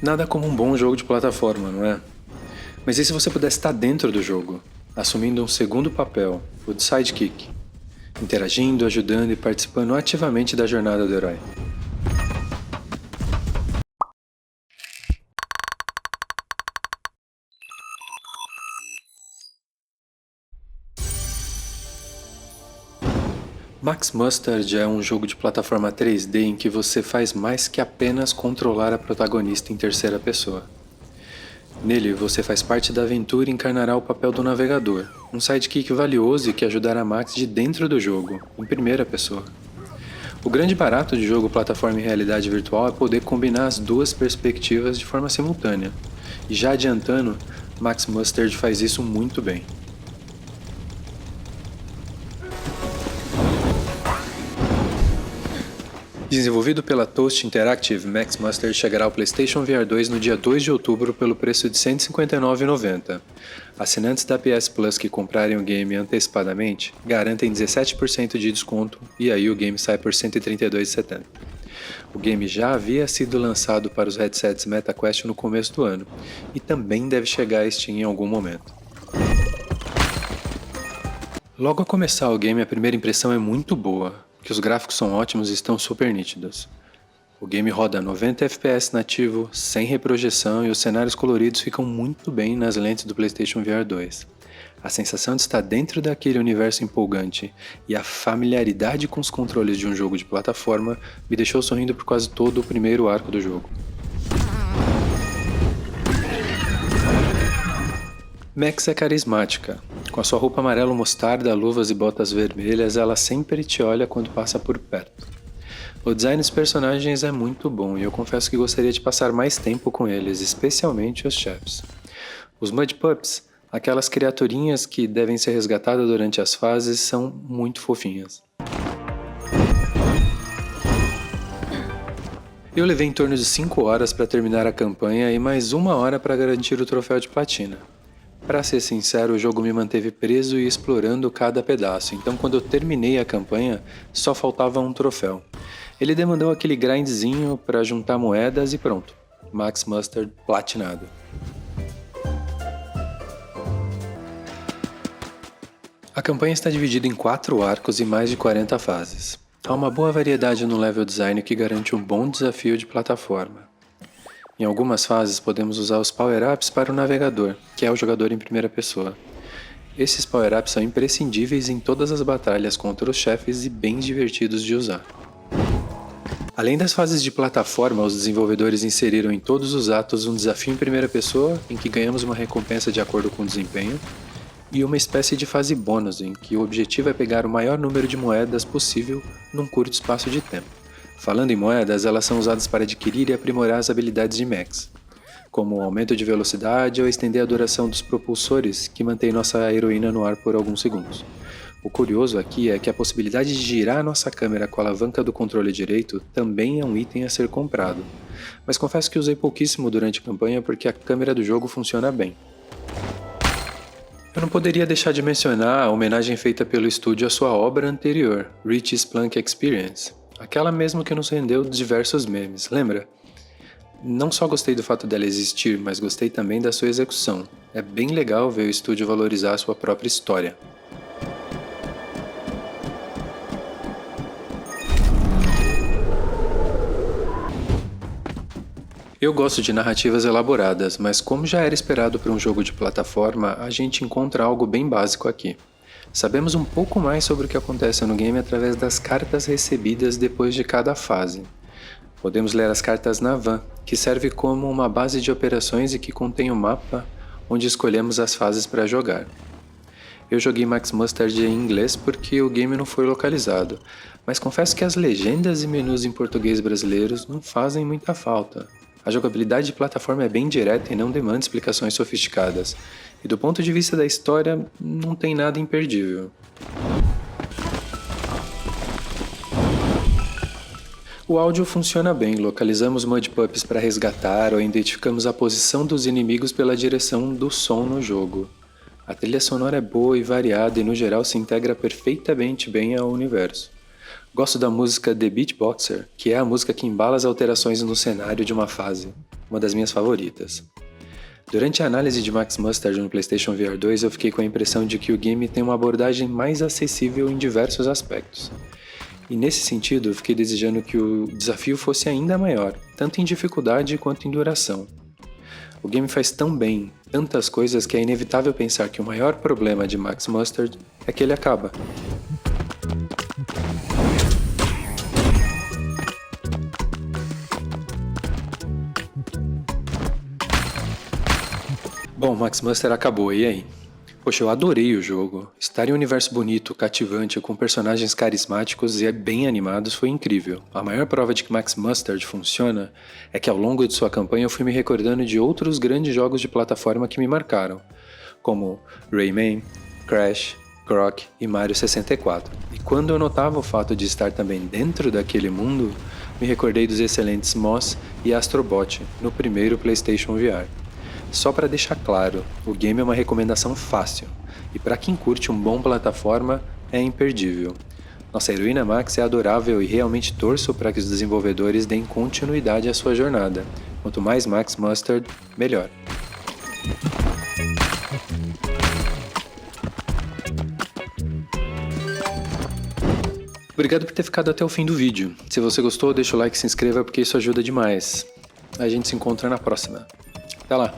Nada como um bom jogo de plataforma, não é? Mas e se você pudesse estar dentro do jogo, assumindo um segundo papel, o de sidekick, interagindo, ajudando e participando ativamente da jornada do herói? Max Mustard é um jogo de plataforma 3D em que você faz mais que apenas controlar a protagonista em terceira pessoa. Nele, você faz parte da aventura e encarnará o papel do navegador, um sidekick valioso e que ajudará Max de dentro do jogo, em primeira pessoa. O grande barato de jogo plataforma e realidade virtual é poder combinar as duas perspectivas de forma simultânea. E já adiantando, Max Mustard faz isso muito bem. Desenvolvido pela Toast Interactive, Max Mustard chegará ao PlayStation VR 2 no dia 2 de outubro pelo preço de R$ 159,90. Assinantes da PS Plus que comprarem o game antecipadamente garantem 17% de desconto e aí o game sai por R$ 132,70. O game já havia sido lançado para os headsets MetaQuest no começo do ano e também deve chegar a Steam em algum momento. Logo a começar o game, a primeira impressão é muito boa, que os gráficos são ótimos e estão super nítidos. O game roda 90 FPS nativo, sem reprojeção e os cenários coloridos ficam muito bem nas lentes do PlayStation VR 2. A sensação de estar dentro daquele universo empolgante e a familiaridade com os controles de um jogo de plataforma me deixou sorrindo por quase todo o primeiro arco do jogo. Max é carismática. Com a sua roupa amarelo mostarda, luvas e botas vermelhas, ela sempre te olha quando passa por perto. O design dos personagens é muito bom e eu confesso que gostaria de passar mais tempo com eles, especialmente os chefes. Os Mud Pups, aquelas criaturinhas que devem ser resgatadas durante as fases, são muito fofinhas. Eu levei em torno de 5 horas para terminar a campanha e mais 1 hora para garantir o troféu de platina. Para ser sincero, o jogo me manteve preso e explorando cada pedaço, então quando eu terminei a campanha, só faltava um troféu. Ele demandou aquele grindzinho para juntar moedas e pronto. Max Mustard platinado. A campanha está dividida em 4 arcos e mais de 40 fases. Há uma boa variedade no level design que garante um bom desafio de plataforma. Em algumas fases podemos usar os power-ups para o navegador, que é o jogador em primeira pessoa. Esses power-ups são imprescindíveis em todas as batalhas contra os chefes e bem divertidos de usar. Além das fases de plataforma, os desenvolvedores inseriram em todos os atos um desafio em primeira pessoa, em que ganhamos uma recompensa de acordo com o desempenho, e uma espécie de fase bônus, em que o objetivo é pegar o maior número de moedas possível num curto espaço de tempo. Falando em moedas, elas são usadas para adquirir e aprimorar as habilidades de Max, como o aumento de velocidade ou estender a duração dos propulsores, que mantém nossa heroína no ar por alguns segundos. O curioso aqui é que a possibilidade de girar nossa câmera com a alavanca do controle direito também é um item a ser comprado, mas confesso que usei pouquíssimo durante a campanha porque a câmera do jogo funciona bem. Eu não poderia deixar de mencionar a homenagem feita pelo estúdio à sua obra anterior, Rich's Plank Experience. Aquela mesmo que nos rendeu diversos memes, lembra? Não só gostei do fato dela existir, mas gostei também da sua execução. É bem legal ver o estúdio valorizar a sua própria história. Eu gosto de narrativas elaboradas, mas como já era esperado para um jogo de plataforma, a gente encontra algo bem básico aqui. Sabemos um pouco mais sobre o que acontece no game através das cartas recebidas depois de cada fase. Podemos ler as cartas na van, que serve como uma base de operações e que contém um mapa onde escolhemos as fases para jogar. Eu joguei Max Mustard em inglês porque o game não foi localizado, mas confesso que as legendas e menus em português brasileiros não fazem muita falta. A jogabilidade de plataforma é bem direta e não demanda explicações sofisticadas, e do ponto de vista da história, não tem nada imperdível. O áudio funciona bem, localizamos Mud Pups para resgatar ou identificamos a posição dos inimigos pela direção do som no jogo. A trilha sonora é boa e variada e no geral se integra perfeitamente bem ao universo. Gosto da música The Beatboxer, que é a música que embala as alterações no cenário de uma fase. uma das minhas favoritas. Durante a análise de Max Mustard no PlayStation VR 2, eu fiquei com a impressão de que o game tem uma abordagem mais acessível em diversos aspectos. E nesse sentido, eu fiquei desejando que o desafio fosse ainda maior, tanto em dificuldade quanto em duração. O game faz tão bem, tantas coisas, que é inevitável pensar que o maior problema de Max Mustard é que ele acaba. Bom, Max Mustard acabou, e aí? Poxa, eu adorei o jogo. Estar em um universo bonito, cativante, com personagens carismáticos e bem animados foi incrível. A maior prova de que Max Mustard funciona é que ao longo de sua campanha eu fui me recordando de outros grandes jogos de plataforma que me marcaram, como Rayman, Crash, Croc e Mario 64. E quando eu notava o fato de estar também dentro daquele mundo, me recordei dos excelentes Moss e Astrobot no primeiro PlayStation VR. Só para deixar claro, o game é uma recomendação fácil, e para quem curte um bom plataforma, é imperdível. Nossa heroína Max é adorável e realmente torço para que os desenvolvedores deem continuidade à sua jornada. Quanto mais Max Mustard, melhor. Obrigado por ter ficado até o fim do vídeo. Se você gostou, deixa o like e se inscreva porque isso ajuda demais. A gente se encontra na próxima. Até lá!